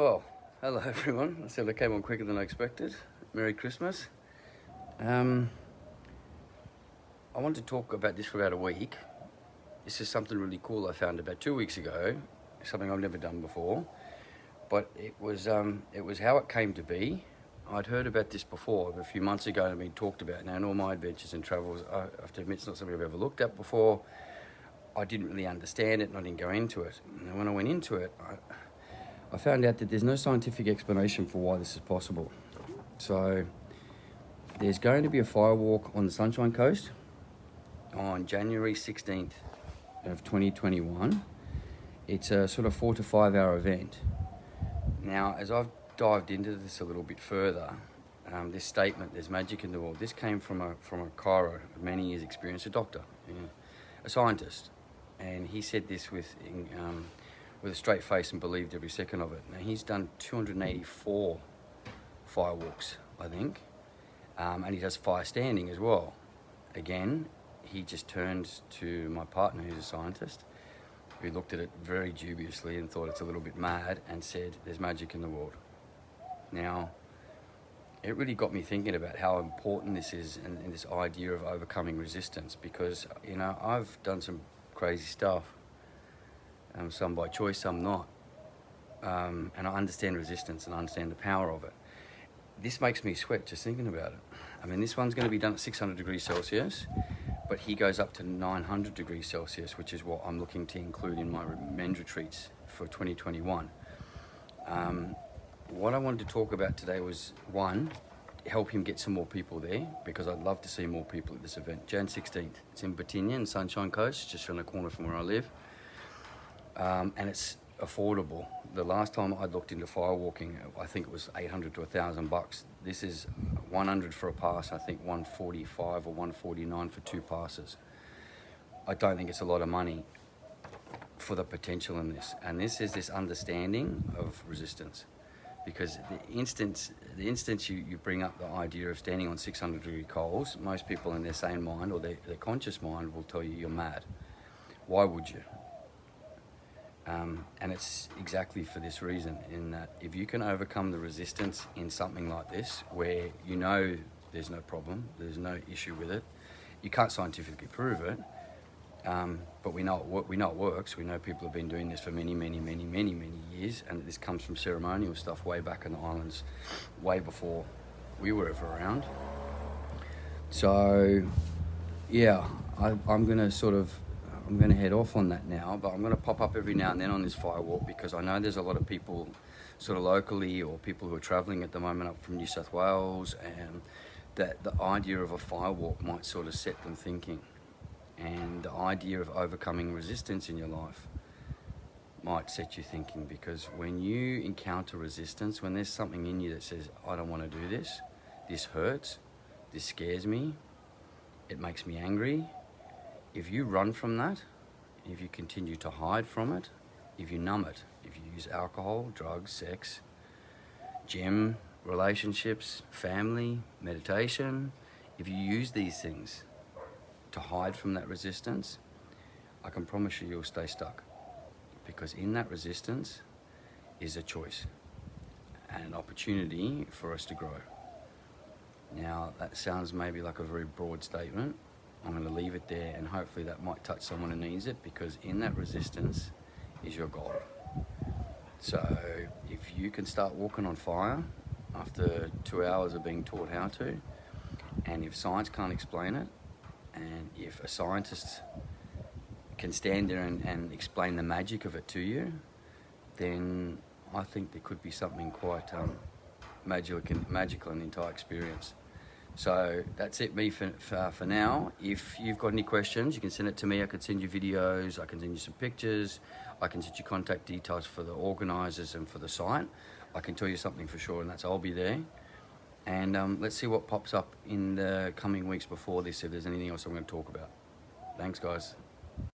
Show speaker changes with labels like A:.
A: Well, hello everyone. I said I came on quicker than I expected. Merry Christmas. I wanted to talk about this for about a week. This is something really cool I found about 2 weeks ago, something I've never done before. But it was how it came to be. I'd heard about this before, a few months ago, and been talked about. Now, in all my adventures and travels, I have to admit it's not something I've ever looked at before. I didn't really understand it, and I didn't go into it. And when I went into it, I found out that there's no scientific explanation for why this is possible. So there's going to be a firewalk on the Sunshine Coast on January 16th of 2021. It's a sort of 4 to 5 hour event. Now, as I've dived into this a little bit further, this statement, there's magic in the world, this came from a chiro, many years experience, a doctor, a scientist. And he said this with a straight face and believed every second of it. Now, he's done 284 firewalks, I think, and he does fire standing as well. Again, he just turned to my partner, who's a scientist, who looked at it very dubiously and thought it's a little bit mad, and said, there's magic in the world. Now, it really got me thinking about how important this is, and this idea of overcoming resistance, because, I've done some crazy stuff. Some by choice, some not. And I understand resistance and I understand the power of it. This makes me sweat just thinking about it. I mean, this one's going to be done at 600 degrees Celsius, but he goes up to 900 degrees Celsius, which is what I'm looking to include in my men's retreats for 2021. What I wanted to talk about today was, one, help him get some more people there, because I'd love to see more people at this event. Jan 16th. It's in Bottignia in Sunshine Coast, just around the corner from where I live. And it's affordable. The last time I looked into firewalking, I think it was $800 to $1,000. This is 100 for a pass. I think 145 or 149 for 2 passes. I don't think it's a lot of money for the potential in this. And this is this understanding of resistance, because the instant you bring up the idea of standing on 600 degree coals, most people in their sane mind or their conscious mind will tell you you're mad. Why would you? And it's exactly for this reason, in that if you can overcome the resistance in something like this, where there's no problem, there's no issue with it, you can't scientifically prove it, but we know it works. We know people have been doing this for many years, and this comes from ceremonial stuff way back in the islands, way before we were ever around. So yeah, I'm going to head off on that now, but I'm going to pop up every now and then on this firewalk, because I know there's a lot of people sort of locally, or people who are traveling at the moment up from New South Wales, and that the idea of a firewalk might sort of set them thinking, and the idea of overcoming resistance in your life might set you thinking, because when you encounter resistance, when there's something in you that says, I don't want to do this, this hurts, this scares me, it makes me angry, if you run from that, if you continue to hide from it, if you numb it, if you use alcohol, drugs, sex, gym, relationships, family, meditation, if you use these things to hide from that resistance, I can promise you'll stay stuck. Because in that resistance is a choice and an opportunity for us to grow. Now, that sounds maybe like a very broad statement. I'm going to leave it there, and hopefully that might touch someone who needs it, because in that resistance is your goal. So if you can start walking on fire after 2 hours of being taught how to, and if science can't explain it, and if a scientist can stand there and explain the magic of it to you, then I think there could be something quite magical in the entire experience. So that's it, me for now. If you've got any questions, you can send it to me. I could send you videos, I can send you some pictures, I can send you contact details for the organisers and for the site. I can tell you something for sure, and that's I'll be there. And let's see what pops up in the coming weeks before this, if there's anything else I'm going to talk about. Thanks, guys.